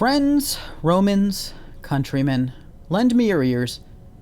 Friends, Romans, countrymen, lend me your ears.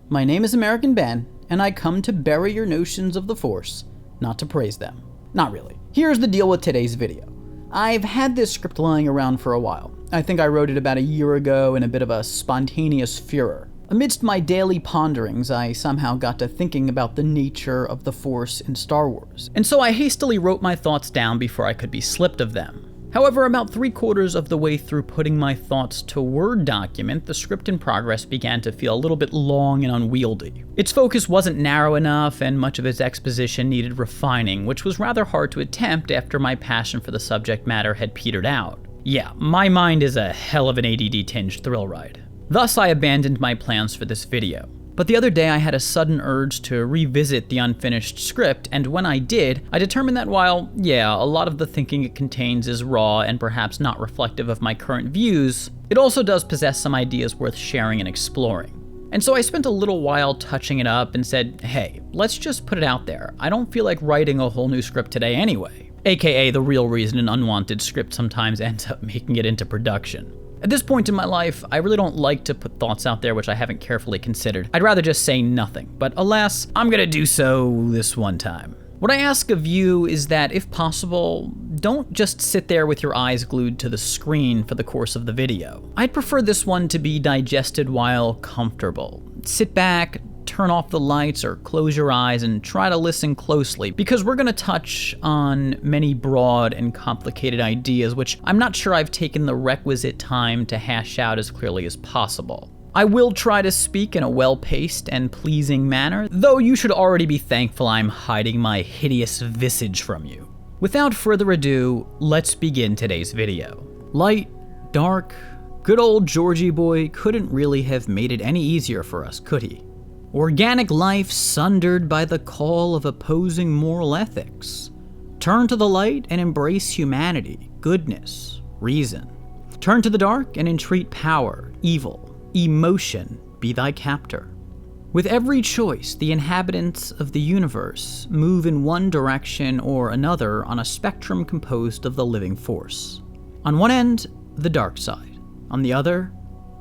My name is American Ben, and I come to bury your notions of the Force, not to praise them. Not really. Here's the deal with today's video. I've had this script lying around for a while. I think I wrote it about a year ago in a bit of a spontaneous furor. Amidst my daily ponderings, I somehow got to thinking about the nature of the Force in Star Wars, and so I hastily wrote my thoughts down before I could be slipped of them. However, about 3/4 of the way through putting my thoughts to Word document, the script in progress began to feel a little bit long and unwieldy. Its focus wasn't narrow enough, and much of its exposition needed refining, which was rather hard to attempt after my passion for the subject matter had petered out. Yeah, my mind is a hell of an ADD-tinged thrill ride. Thus, I abandoned my plans for this video. But the other day I had a sudden urge to revisit the unfinished script, and when I did, I determined that while, yeah, a lot of the thinking it contains is raw and perhaps not reflective of my current views, it also does possess some ideas worth sharing and exploring. And so I spent a little while touching it up and said, hey, let's just put it out there. I don't feel like writing a whole new script today anyway. AKA the real reason an unwanted script sometimes ends up making it into production. At this point in my life, I really don't like to put thoughts out there which I haven't carefully considered. I'd rather just say nothing, but alas, I'm gonna do so this one time. What I ask of you is that, if possible, don't just sit there with your eyes glued to the screen for the course of the video. I'd prefer this one to be digested while comfortable. Sit back, turn off the lights, or close your eyes and try to listen closely, because we're going to touch on many broad and complicated ideas which I'm not sure I've taken the requisite time to hash out as clearly as possible. I will try to speak in a well-paced and pleasing manner, though you should already be thankful I'm hiding my hideous visage from you. Without further ado, let's begin today's video. Light, dark, good old Georgie boy couldn't really have made it any easier for us, could he? Organic life sundered by the call of opposing moral ethics. Turn to the light and embrace humanity, goodness, reason. Turn to the dark and entreat power, evil, emotion be thy captor. With every choice, the inhabitants of the universe move in one direction or another on a spectrum composed of the living force. On one end, the dark side. On the other,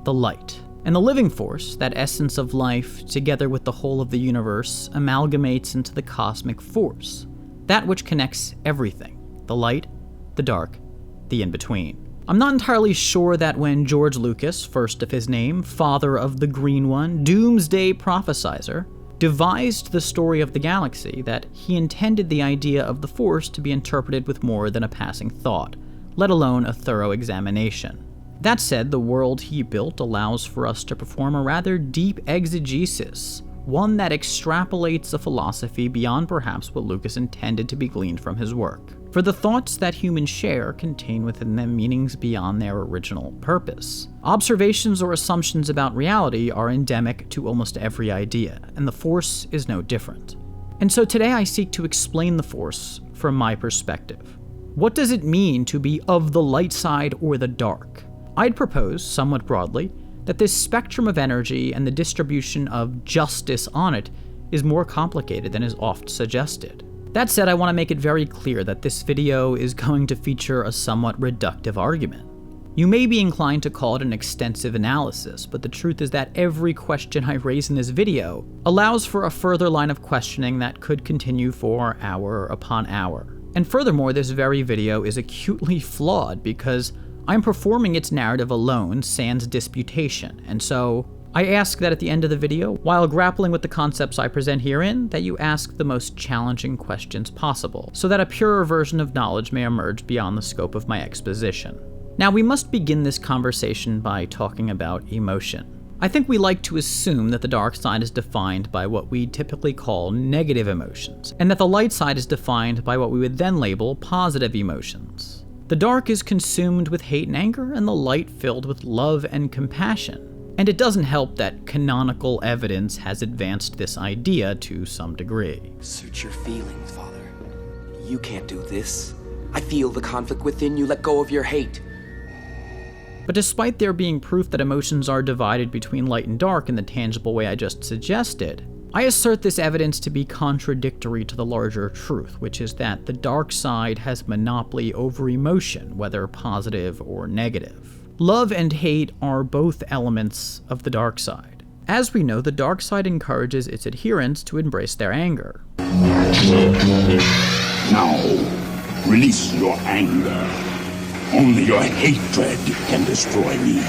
the light. And the living force, that essence of life, together with the whole of the universe, amalgamates into the cosmic force, that which connects everything, the light, the dark, the in-between. I'm not entirely sure that when George Lucas, first of his name, father of the Green One, doomsday prophesizer, devised the story of the galaxy, that he intended the idea of the Force to be interpreted with more than a passing thought, let alone a thorough examination. That said, the world he built allows for us to perform a rather deep exegesis, one that extrapolates a philosophy beyond perhaps what Lucas intended to be gleaned from his work. For the thoughts that humans share contain within them meanings beyond their original purpose. Observations or assumptions about reality are endemic to almost every idea, and the Force is no different. And so today I seek to explain the Force from my perspective. What does it mean to be of the light side or the dark? I'd propose, somewhat broadly, that this spectrum of energy and the distribution of justice on it is more complicated than is oft suggested. That said, I want to make it very clear that this video is going to feature a somewhat reductive argument. You may be inclined to call it an extensive analysis, but the truth is that every question I raise in this video allows for a further line of questioning that could continue for hour upon hour. And furthermore, this very video is acutely flawed because I'm performing its narrative alone, sans disputation, and so I ask that at the end of the video, while grappling with the concepts I present herein, that you ask the most challenging questions possible, so that a purer version of knowledge may emerge beyond the scope of my exposition. Now, we must begin this conversation by talking about emotion. I think we like to assume that the dark side is defined by what we typically call negative emotions, and that the light side is defined by what we would then label positive emotions. The dark is consumed with hate and anger, and the light filled with love and compassion. And it doesn't help that canonical evidence has advanced this idea to some degree. Search your feelings, Father. You can't do this. I feel the conflict within you. Let go of your hate. But despite there being proof that emotions are divided between light and dark in the tangible way I just suggested, I assert this evidence to be contradictory to the larger truth, which is that the dark side has monopoly over emotion, whether positive or negative. Love and hate are both elements of the dark side. As we know, the dark side encourages its adherents to embrace their anger. Now, release your anger. Only your hatred can destroy me.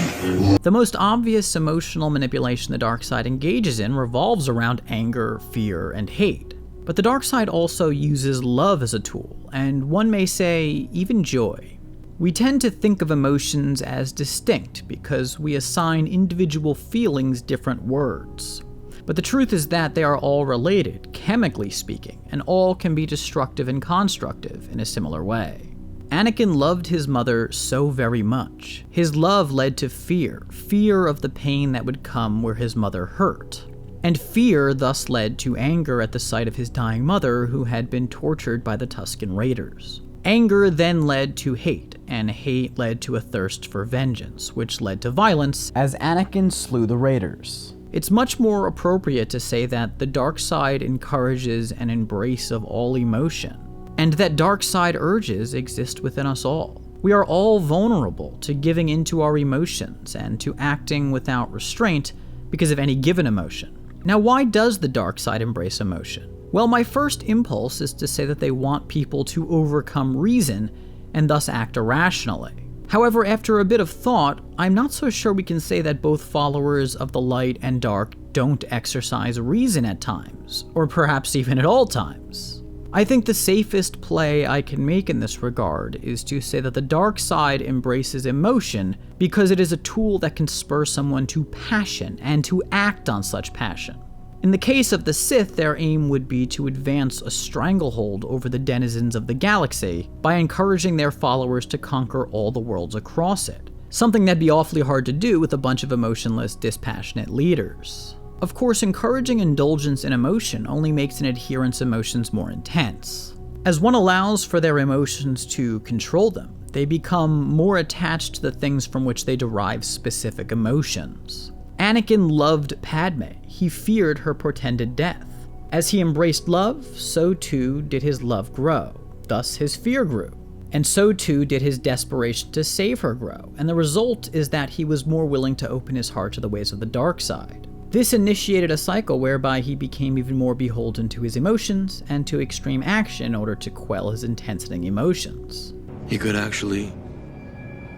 The most obvious emotional manipulation the dark side engages in revolves around anger, fear, and hate. But the dark side also uses love as a tool, and one may say, even joy. We tend to think of emotions as distinct because we assign individual feelings different words. But the truth is that they are all related, chemically speaking, and all can be destructive and constructive in a similar way. Anakin loved his mother so very much. His love led to fear of the pain that would come where his mother hurt. And fear thus led to anger at the sight of his dying mother who had been tortured by the Tusken Raiders. Anger then led to hate, and hate led to a thirst for vengeance, which led to violence as Anakin slew the Raiders. It's much more appropriate to say that the dark side encourages an embrace of all emotion, and that dark side urges exist within us all. We are all vulnerable to giving into our emotions and to acting without restraint because of any given emotion. Now, why does the dark side embrace emotion? Well, my first impulse is to say that they want people to overcome reason and thus act irrationally. However, after a bit of thought, I'm not so sure we can say that both followers of the light and dark don't exercise reason at times, or perhaps even at all times. I think the safest play I can make in this regard is to say that the dark side embraces emotion because it is a tool that can spur someone to passion and to act on such passion. In the case of the Sith, their aim would be to advance a stranglehold over the denizens of the galaxy by encouraging their followers to conquer all the worlds across it, something that'd be awfully hard to do with a bunch of emotionless, dispassionate leaders. Of course, encouraging indulgence in emotion only makes an adherent's emotions more intense. As one allows for their emotions to control them, they become more attached to the things from which they derive specific emotions. Anakin loved Padme. He feared her portended death. As he embraced love, so too did his love grow. Thus his fear grew. And so too did his desperation to save her grow. And the result is that he was more willing to open his heart to the ways of the dark side. This initiated a cycle whereby he became even more beholden to his emotions and to extreme action in order to quell his intensifying emotions. He could actually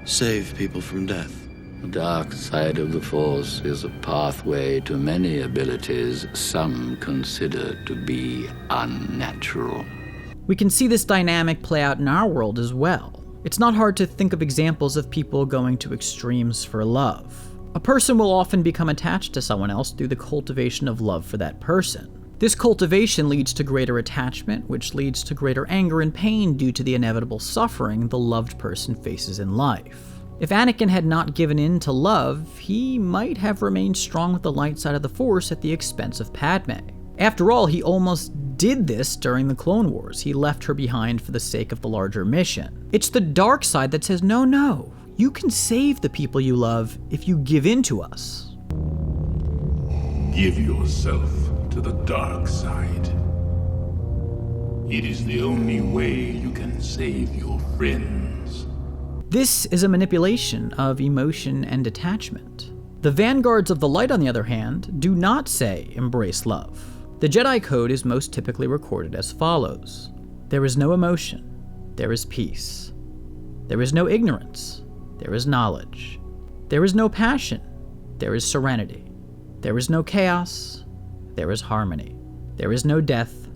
save people from death. The dark side of the Force is a pathway to many abilities some consider to be unnatural. We can see this dynamic play out in our world as well. It's not hard to think of examples of people going to extremes for love. A person will often become attached to someone else through the cultivation of love for that person. This cultivation leads to greater attachment, which leads to greater anger and pain due to the inevitable suffering the loved person faces in life. If Anakin had not given in to love, he might have remained strong with the light side of the Force at the expense of Padme. After all, he almost did this during the Clone Wars. He left her behind for the sake of the larger mission. It's the dark side that says, no, you can save the people you love if you give in to us. Give yourself to the dark side. It is the only way you can save your friends. This is a manipulation of emotion and attachment. The vanguards of the light, on the other hand, do not say embrace love. The Jedi Code is most typically recorded as follows. There is no emotion. There is peace. There is no ignorance. There is knowledge. There is no passion. There is serenity. There is no chaos. There is harmony. There is no death.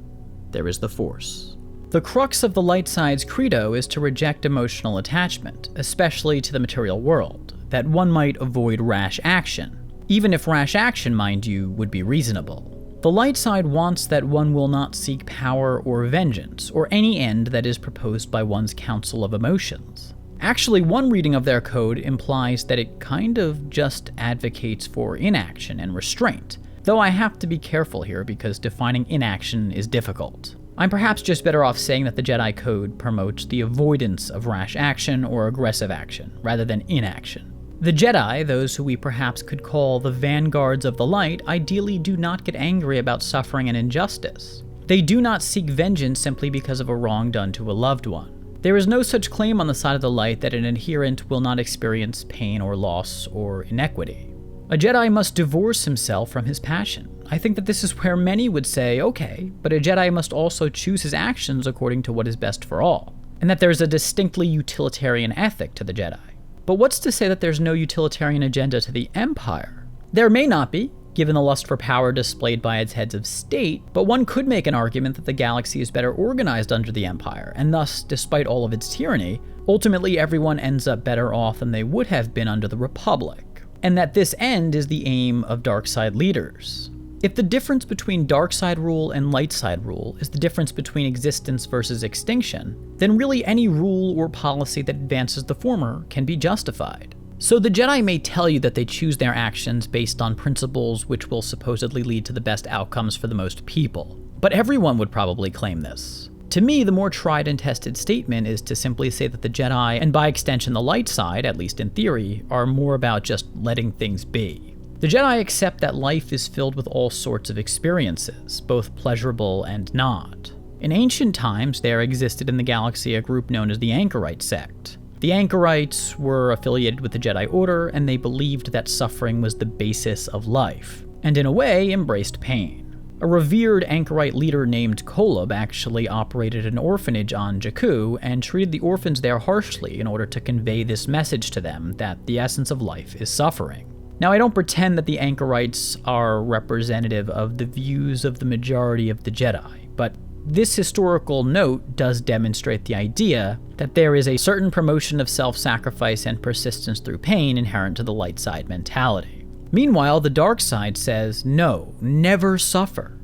There is the Force. The crux of the light side's credo is to reject emotional attachment, especially to the material world, that one might avoid rash action, even if rash action, mind you, would be reasonable. The light side wants that one will not seek power or vengeance, or any end that is proposed by one's council of emotions. Actually, one reading of their code implies that it kind of just advocates for inaction and restraint, though I have to be careful here because defining inaction is difficult. I'm perhaps just better off saying that the Jedi Code promotes the avoidance of rash action or aggressive action, rather than inaction. The Jedi, those who we perhaps could call the vanguards of the light, ideally do not get angry about suffering and injustice. They do not seek vengeance simply because of a wrong done to a loved one. There is no such claim on the side of the light that an adherent will not experience pain or loss or inequity. A Jedi must divorce himself from his passion. I think that this is where many would say, okay, but a Jedi must also choose his actions according to what is best for all, and that there's a distinctly utilitarian ethic to the Jedi. But what's to say that there's no utilitarian agenda to the Empire? There may not be, given the lust for power displayed by its heads of state, but one could make an argument that the galaxy is better organized under the Empire, and thus, despite all of its tyranny, ultimately everyone ends up better off than they would have been under the Republic, and that this end is the aim of dark side leaders. If the difference between dark side rule and light side rule is the difference between existence versus extinction, then really any rule or policy that advances the former can be justified. So the Jedi may tell you that they choose their actions based on principles which will supposedly lead to the best outcomes for the most people, but everyone would probably claim this. To me, the more tried and tested statement is to simply say that the Jedi, and by extension the light side, at least in theory, are more about just letting things be. The Jedi accept that life is filled with all sorts of experiences, both pleasurable and not. In ancient times, there existed in the galaxy a group known as the Anchorite sect. The Anchorites were affiliated with the Jedi Order, and they believed that suffering was the basis of life, and in a way embraced pain. A revered Anchorite leader named Kolob actually operated an orphanage on Jakku and treated the orphans there harshly in order to convey this message to them that the essence of life is suffering. Now, I don't pretend that the Anchorites are representative of the views of the majority of the Jedi, but this historical note does demonstrate the idea that there is a certain promotion of self-sacrifice and persistence through pain inherent to the light side mentality. Meanwhile, the dark side says, no, never suffer.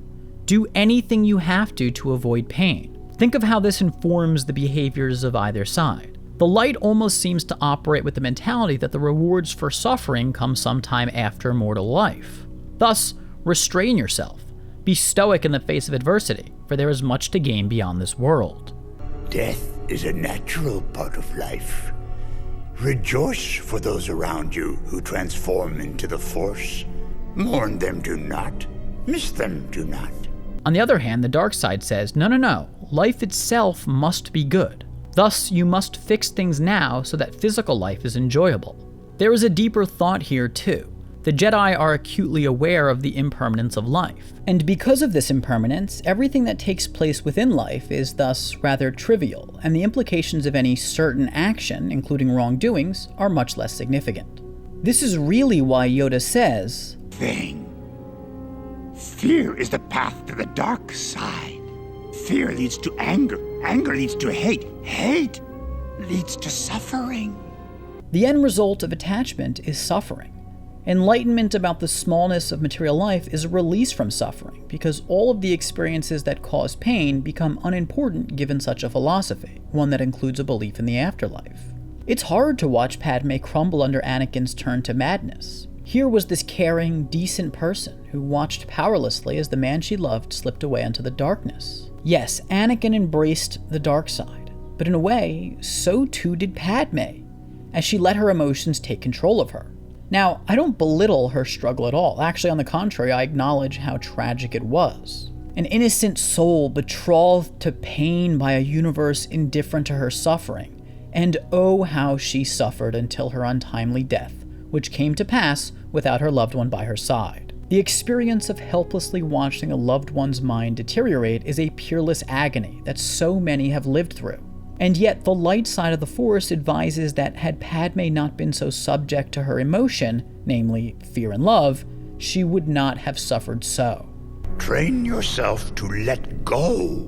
Do anything you have to avoid pain. Think of how this informs the behaviors of either side. The light almost seems to operate with the mentality that the rewards for suffering come sometime after mortal life. Thus, restrain yourself. Be stoic in the face of adversity, for there is much to gain beyond this world. Death is a natural part of life. Rejoice for those around you who transform into the Force. Mourn them do not. Miss them do not. On the other hand, the dark side says, no, life itself must be good. Thus, you must fix things now so that physical life is enjoyable. There is a deeper thought here too. The Jedi are acutely aware of the impermanence of life, and because of this impermanence, everything that takes place within life is thus rather trivial, and the implications of any certain action, including wrongdoings, are much less significant. This is really why Yoda says, Fear is the path to the dark side. Fear leads to anger. Anger leads to hate. Hate leads to suffering. The end result of attachment is suffering. Enlightenment about the smallness of material life is a release from suffering, because all of the experiences that cause pain become unimportant given such a philosophy, one that includes a belief in the afterlife. It's hard to watch Padme crumble under Anakin's turn to madness. Here was this caring, decent person who watched powerlessly as the man she loved slipped away into the darkness. Yes, Anakin embraced the dark side, but in a way, so too did Padme, as she let her emotions take control of her. Now, I don't belittle her struggle at all. Actually, on the contrary, I acknowledge how tragic it was. An innocent soul betrothed to pain by a universe indifferent to her suffering. And oh, how she suffered until her untimely death, which came to pass without her loved one by her side. The experience of helplessly watching a loved one's mind deteriorate is a peerless agony that so many have lived through. And yet, the light side of the Force advises that had Padme not been so subject to her emotion, namely fear and love, she would not have suffered so. Train yourself to let go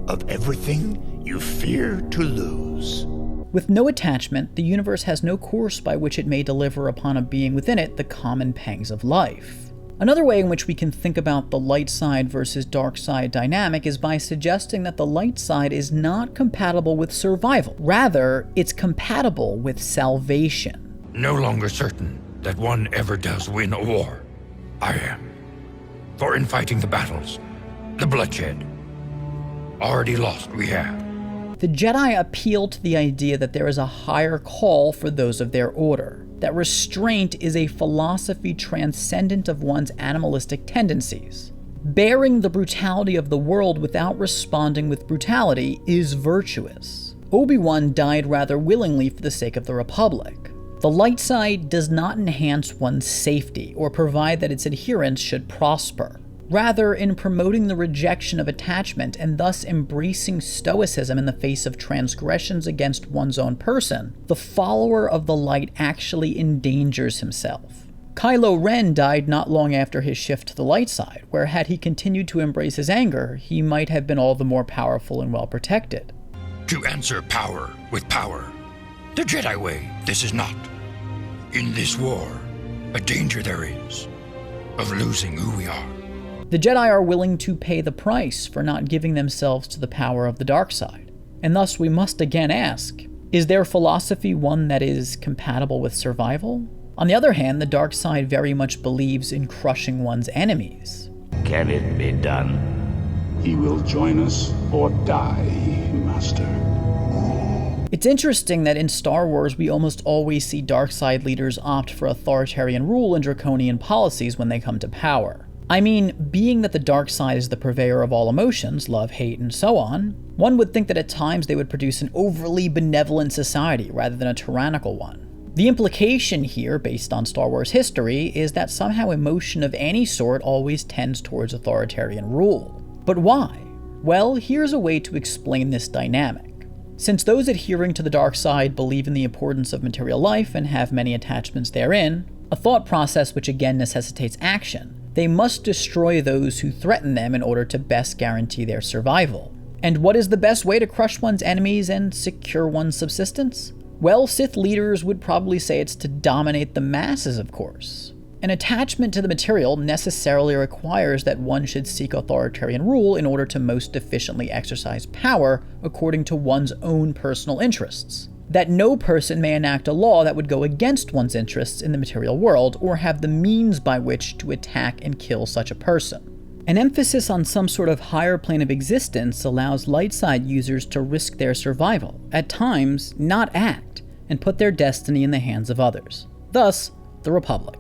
of everything you fear to lose. With no attachment, the universe has no course by which it may deliver upon a being within it the common pangs of life. Another way in which we can think about the light side versus dark side dynamic is by suggesting that the light side is not compatible with survival. Rather, it's compatible with salvation. No longer certain that one ever does win a war. I am. For in fighting the battles, the bloodshed, already lost we have. The Jedi appeal to the idea that there is a higher call for those of their order, that restraint is a philosophy transcendent of one's animalistic tendencies. Bearing the brutality of the world without responding with brutality is virtuous. Obi-Wan died rather willingly for the sake of the Republic. The light side does not enhance one's safety or provide that its adherents should prosper. Rather, in promoting the rejection of attachment and thus embracing stoicism in the face of transgressions against one's own person, the follower of the light actually endangers himself. Kylo Ren died not long after his shift to the light side, where had he continued to embrace his anger, he might have been all the more powerful and well protected. To answer power with power. The Jedi way, this is not. In this war, a danger there is of losing who we are. The Jedi are willing to pay the price for not giving themselves to the power of the dark side. And thus we must again ask, is their philosophy one that is compatible with survival? On the other hand, the dark side very much believes in crushing one's enemies. Can it be done? He will join us or die, Master. It's interesting that in Star Wars we almost always see dark side leaders opt for authoritarian rule and draconian policies when they come to power. I mean, being that the dark side is the purveyor of all emotions, love, hate, and so on, one would think that at times they would produce an overly benevolent society rather than a tyrannical one. The implication here, based on Star Wars history, is that somehow emotion of any sort always tends towards authoritarian rule. But why? Well, here's a way to explain this dynamic. Since those adhering to the dark side believe in the importance of material life and have many attachments therein, a thought process which again necessitates action, they must destroy those who threaten them in order to best guarantee their survival. And what is the best way to crush one's enemies and secure one's subsistence? Well, Sith leaders would probably say it's to dominate the masses, of course. An attachment to the material necessarily requires that one should seek authoritarian rule in order to most efficiently exercise power according to one's own personal interests. That no person may enact a law that would go against one's interests in the material world or have the means by which to attack and kill such a person. An emphasis on some sort of higher plane of existence allows light side users to risk their survival, at times not act, and put their destiny in the hands of others. Thus, the Republic.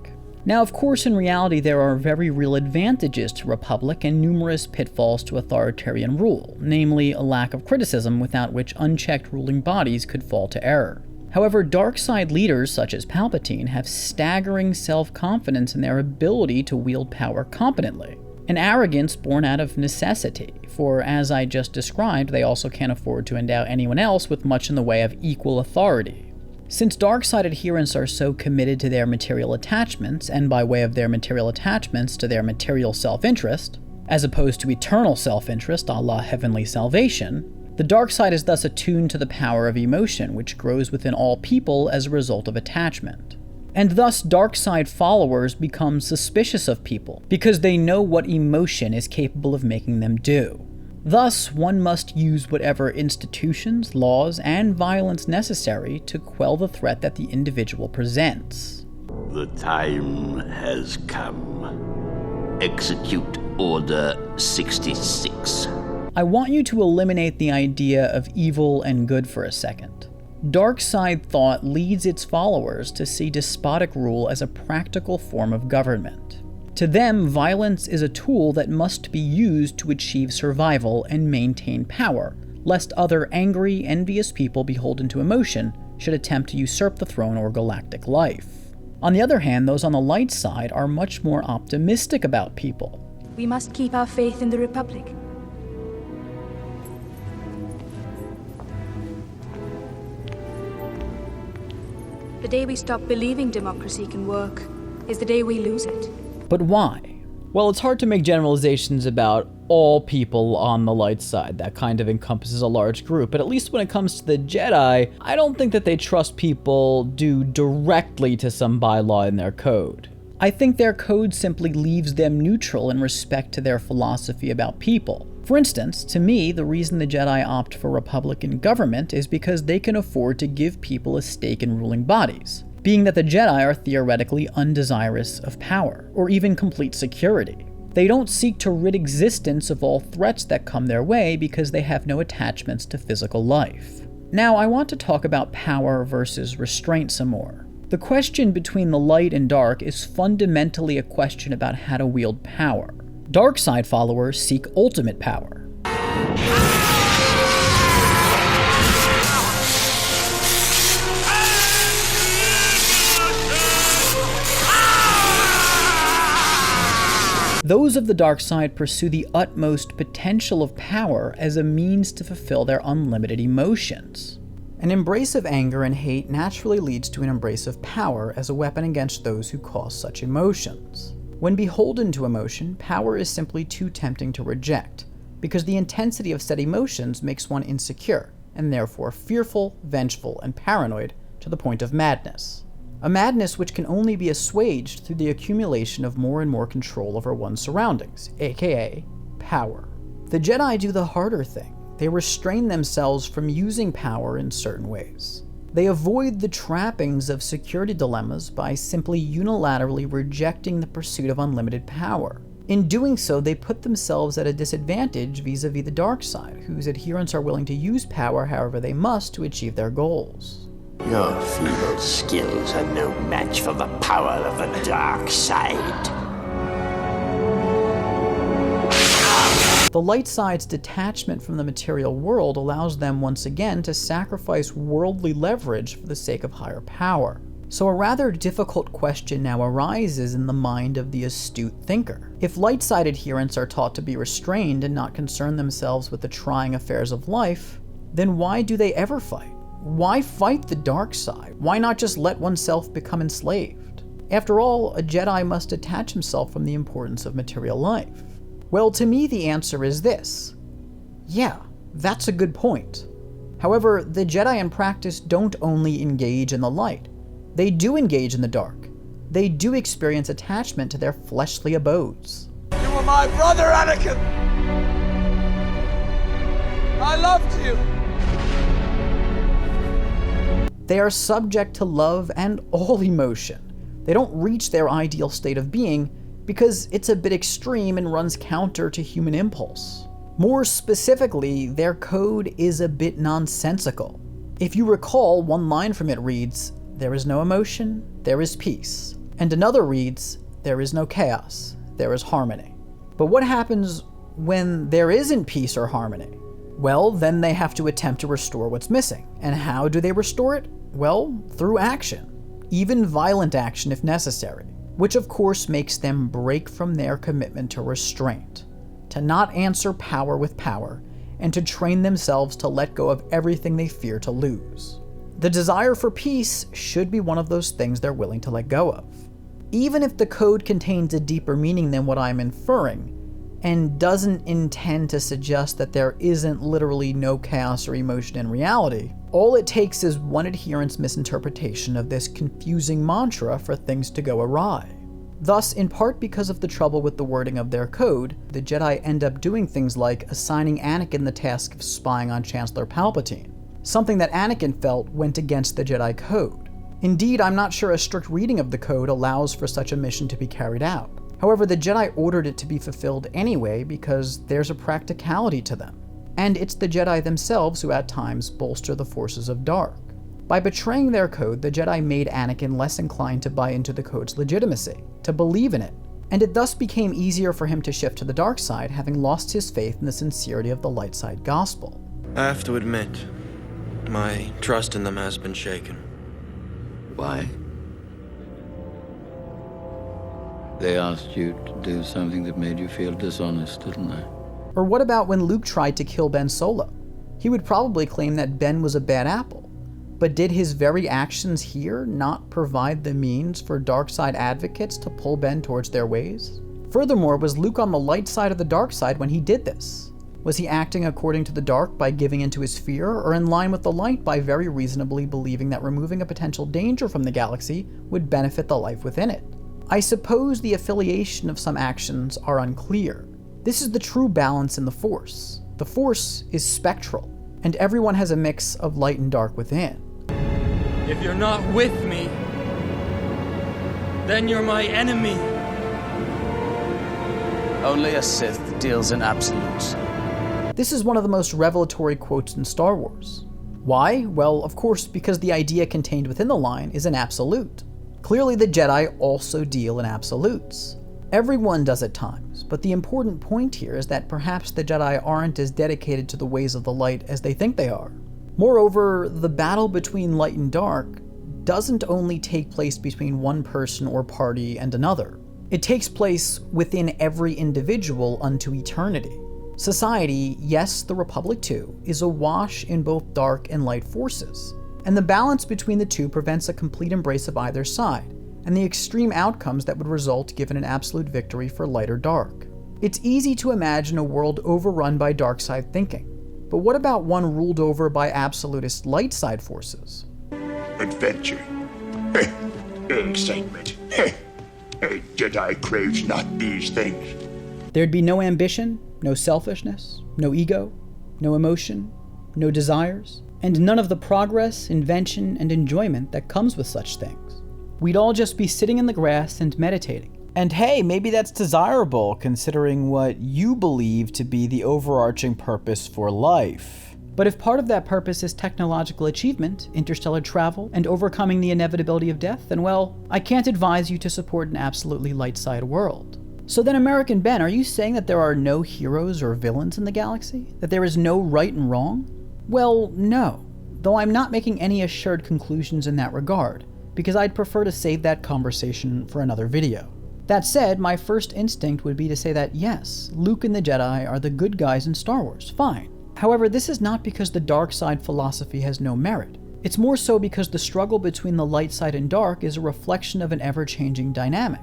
Now, of course, in reality, there are very real advantages to Republic and numerous pitfalls to authoritarian rule, namely a lack of criticism without which unchecked ruling bodies could fall to error. However, dark side leaders such as Palpatine have staggering self-confidence in their ability to wield power competently, an arrogance born out of necessity, for as I just described, they also can't afford to endow anyone else with much in the way of equal authority. Since dark side adherents are so committed to their material attachments, and by way of their material attachments to their material self-interest, as opposed to eternal self-interest a la heavenly salvation, the dark side is thus attuned to the power of emotion, which grows within all people as a result of attachment. And thus dark side followers become suspicious of people, because they know what emotion is capable of making them do. Thus, one must use whatever institutions, laws, and violence necessary to quell the threat that the individual presents. The time has come. Execute Order 66. I want you to eliminate the idea of evil and good for a second. Dark side thought leads its followers to see despotic rule as a practical form of government. To them, violence is a tool that must be used to achieve survival and maintain power, lest other angry, envious people beholden to emotion should attempt to usurp the throne or galactic life. On the other hand, those on the light side are much more optimistic about people. We must keep our faith in the Republic. The day we stop believing democracy can work is the day we lose it. But why? Well, it's hard to make generalizations about all people on the light side. That kind of encompasses a large group. But at least when it comes to the Jedi, I don't think that they trust people due directly to some bylaw in their code. I think their code simply leaves them neutral in respect to their philosophy about people. For instance, to me, the reason the Jedi opt for Republican government is because they can afford to give people a stake in ruling bodies, being that the Jedi are theoretically undesirous of power, or even complete security. They don't seek to rid existence of all threats that come their way because they have no attachments to physical life. Now, I want to talk about power versus restraint some more. The question between the light and dark is fundamentally a question about how to wield power. Dark side followers seek ultimate power. Those of the dark side pursue the utmost potential of power as a means to fulfill their unlimited emotions. An embrace of anger and hate naturally leads to an embrace of power as a weapon against those who cause such emotions. When beholden to emotion, power is simply too tempting to reject, because the intensity of said emotions makes one insecure, and therefore fearful, vengeful, and paranoid to the point of madness. A madness which can only be assuaged through the accumulation of more and more control over one's surroundings, aka power. The Jedi do the harder thing. They restrain themselves from using power in certain ways. They avoid the trappings of security dilemmas by simply unilaterally rejecting the pursuit of unlimited power. In doing so, they put themselves at a disadvantage vis-a-vis the dark side, whose adherents are willing to use power however they must to achieve their goals. Your feeble skills are no match for the power of the dark side. The light side's detachment from the material world allows them once again to sacrifice worldly leverage for the sake of higher power. So a rather difficult question now arises in the mind of the astute thinker. If light side adherents are taught to be restrained and not concern themselves with the trying affairs of life, then why do they ever fight? Why fight the dark side? Why not just let oneself become enslaved? After all, a Jedi must detach himself from the importance of material life. Well, to me, the answer is this. Yeah, that's a good point. However, the Jedi in practice don't only engage in the light. They do engage in the dark. They do experience attachment to their fleshly abodes. You were my brother, Anakin! I loved you! They are subject to love and all emotion. They don't reach their ideal state of being because it's a bit extreme and runs counter to human impulse. More specifically, their code is a bit nonsensical. If you recall, one line from it reads, "There is no emotion, there is peace." And another reads, "There is no chaos, there is harmony." But what happens when there isn't peace or harmony? Well, then they have to attempt to restore what's missing. And how do they restore it? Well, through action, even violent action if necessary, which of course makes them break from their commitment to restraint, to not answer power with power, and to train themselves to let go of everything they fear to lose. The desire for peace should be one of those things they're willing to let go of. Even if the code contains a deeper meaning than what I'm inferring, and doesn't intend to suggest that there isn't literally no chaos or emotion in reality, all it takes is one adherent's misinterpretation of this confusing mantra for things to go awry. Thus, in part because of the trouble with the wording of their code, the Jedi end up doing things like assigning Anakin the task of spying on Chancellor Palpatine, something that Anakin felt went against the Jedi Code. Indeed, I'm not sure a strict reading of the code allows for such a mission to be carried out. However, the Jedi ordered it to be fulfilled anyway because there's a practicality to them. And it's the Jedi themselves who at times bolster the forces of dark. By betraying their code, the Jedi made Anakin less inclined to buy into the code's legitimacy, to believe in it, and it thus became easier for him to shift to the dark side, having lost his faith in the sincerity of the light side gospel. I have to admit, my trust in them has been shaken. Why? They asked you to do something that made you feel dishonest, didn't they? Or what about when Luke tried to kill Ben Solo? He would probably claim that Ben was a bad apple. But did his very actions here not provide the means for dark side advocates to pull Ben towards their ways? Furthermore, was Luke on the light side or the dark side when he did this? Was he acting according to the dark by giving into his fear, or in line with the light by very reasonably believing that removing a potential danger from the galaxy would benefit the life within it? I suppose the affiliation of some actions are unclear. This is the true balance in the Force. The Force is spectral, and everyone has a mix of light and dark within. If you're not with me, then you're my enemy. Only a Sith deals in absolutes. This is one of the most revelatory quotes in Star Wars. Why? Well, of course, because the idea contained within the line is an absolute. Clearly, the Jedi also deal in absolutes. Everyone does at times, but the important point here is that perhaps the Jedi aren't as dedicated to the ways of the light as they think they are. Moreover, the battle between light and dark doesn't only take place between one person or party and another. It takes place within every individual unto eternity. Society, yes, the Republic too, is awash in both dark and light forces, and the balance between the two prevents a complete embrace of either side, and the extreme outcomes that would result given an absolute victory for light or dark. It's easy to imagine a world overrun by dark side thinking, but what about one ruled over by absolutist light side forces? Adventure. Excitement. A Jedi craves not these things. There'd be no ambition, no selfishness, no ego, no emotion, no desires, and none of the progress, invention, and enjoyment that comes with such things. We'd all just be sitting in the grass and meditating. And hey, maybe that's desirable considering what you believe to be the overarching purpose for life. But if part of that purpose is technological achievement, interstellar travel, and overcoming the inevitability of death, then well, I can't advise you to support an absolutely light side world. So then, American Ben, are you saying that there are no heroes or villains in the galaxy? That there is no right and wrong? Well, no, though I'm not making any assured conclusions in that regard, because I'd prefer to save that conversation for another video. That said, my first instinct would be to say that yes, Luke and the Jedi are the good guys in Star Wars, fine. However, this is not because the dark side philosophy has no merit. It's more so because the struggle between the light side and dark is a reflection of an ever-changing dynamic.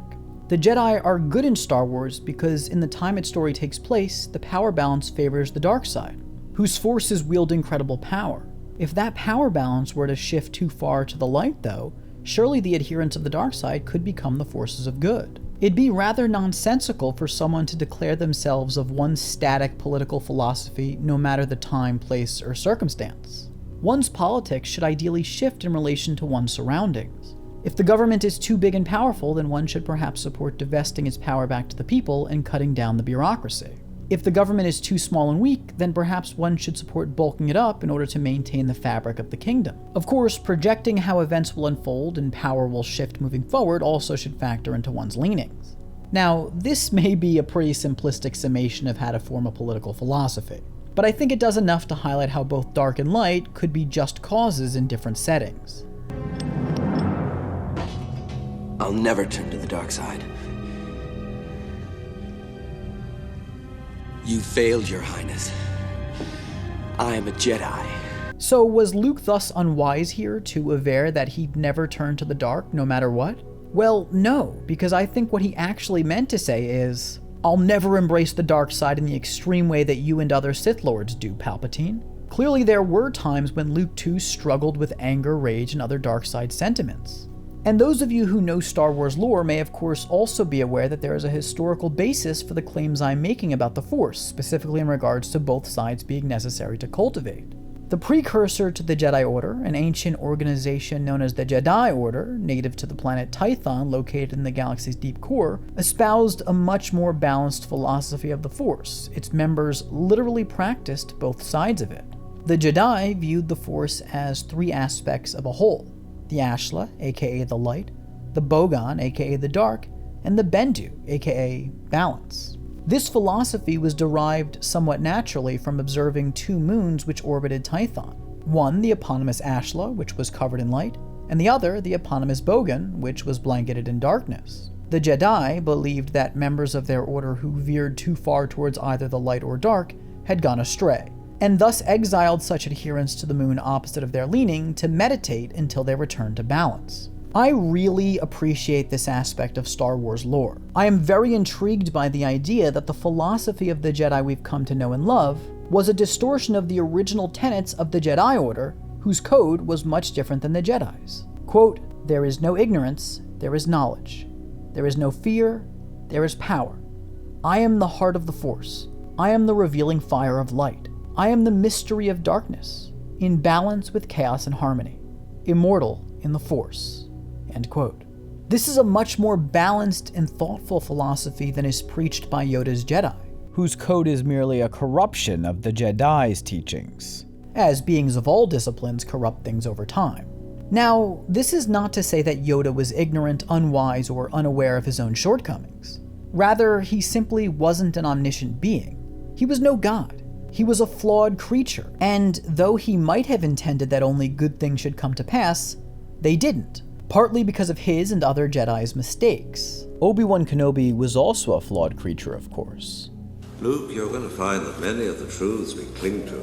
The Jedi are good in Star Wars because in the time its story takes place, the power balance favors the dark side, whose forces wield incredible power. If that power balance were to shift too far to the light, though, surely the adherents of the dark side could become the forces of good. It'd be rather nonsensical for someone to declare themselves of one static political philosophy no matter the time, place, or circumstance. One's politics should ideally shift in relation to one's surroundings. If the government is too big and powerful, then one should perhaps support divesting its power back to the people and cutting down the bureaucracy. If the government is too small and weak, then perhaps one should support bulking it up in order to maintain the fabric of the kingdom. Of course, projecting how events will unfold and power will shift moving forward also should factor into one's leanings. Now, this may be a pretty simplistic summation of how to form a political philosophy, but I think it does enough to highlight how both dark and light could be just causes in different settings. I'll never turn to the dark side. You failed, Your Highness. I am a Jedi. So was Luke thus unwise here to aver that he'd never turn to the dark no matter what? Well, no, because I think what he actually meant to say is, I'll never embrace the dark side in the extreme way that you and other Sith Lords do, Palpatine. Clearly there were times when Luke too struggled with anger, rage, and other dark side sentiments. And those of you who know Star Wars lore may of course also be aware that there is a historical basis for the claims I'm making about the Force, specifically in regards to both sides being necessary to cultivate. The precursor to the Jedi Order, an ancient organization known as the Jedi Order, native to the planet Tython located in the galaxy's deep core, espoused a much more balanced philosophy of the Force. Its members literally practiced both sides of it. The Jedi viewed the Force as three aspects of a whole: the Ashla, aka the light, the Bogan, aka the dark, and the Bendu, aka balance. This philosophy was derived somewhat naturally from observing two moons which orbited Tython. One, the eponymous Ashla, which was covered in light, and the other, the eponymous Bogan, which was blanketed in darkness. The Jedi believed that members of their order who veered too far towards either the light or dark had gone astray, and thus exiled such adherents to the moon opposite of their leaning to meditate until they returned to balance. I really appreciate this aspect of Star Wars lore. I am very intrigued by the idea that the philosophy of the Jedi we've come to know and love was a distortion of the original tenets of the Jedi Order, whose code was much different than the Jedi's. Quote, "There is no ignorance, there is knowledge. There is no fear, there is power. I am the heart of the Force. I am the revealing fire of light. I am the mystery of darkness, in balance with chaos and harmony, immortal in the Force." End quote. This is a much more balanced and thoughtful philosophy than is preached by Yoda's Jedi, whose code is merely a corruption of the Jedi's teachings, as beings of all disciplines corrupt things over time. Now, this is not to say that Yoda was ignorant, unwise, or unaware of his own shortcomings. Rather, he simply wasn't an omniscient being. He was no god. He was a flawed creature, and though he might have intended that only good things should come to pass, they didn't, partly because of his and other Jedi's mistakes. Obi-Wan Kenobi was also a flawed creature, of course. Luke, you're going to find that many of the truths we cling to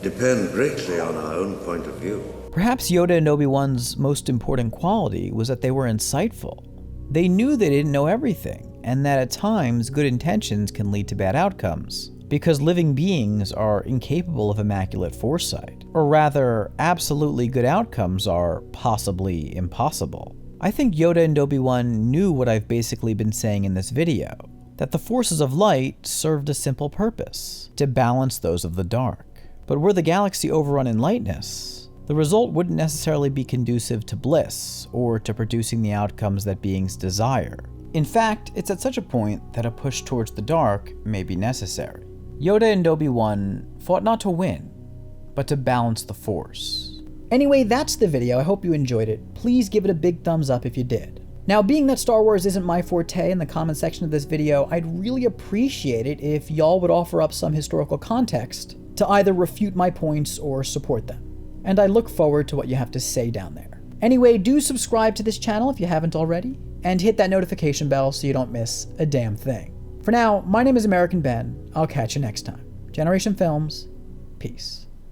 depend greatly on our own point of view. Perhaps Yoda and Obi-Wan's most important quality was that they were insightful. They knew they didn't know everything, and that at times good intentions can lead to bad outcomes, because living beings are incapable of immaculate foresight. Or rather, absolutely good outcomes are possibly impossible. I think Yoda and Obi-Wan knew what I've basically been saying in this video, that the forces of light served a simple purpose, to balance those of the dark. But were the galaxy overrun in lightness, the result wouldn't necessarily be conducive to bliss, or to producing the outcomes that beings desire. In fact, it's at such a point that a push towards the dark may be necessary. Yoda and Obi-Wan fought not to win, but to balance the Force. Anyway, that's the video. I hope you enjoyed it. Please give it a big thumbs up if you did. Now, being that Star Wars isn't my forte in the comment section of this video, I'd really appreciate it if y'all would offer up some historical context to either refute my points or support them. And I look forward to what you have to say down there. Anyway, do subscribe to this channel if you haven't already, and hit that notification bell so you don't miss a damn thing. For now, my name is American Ben. I'll catch you next time. Generation Films, peace.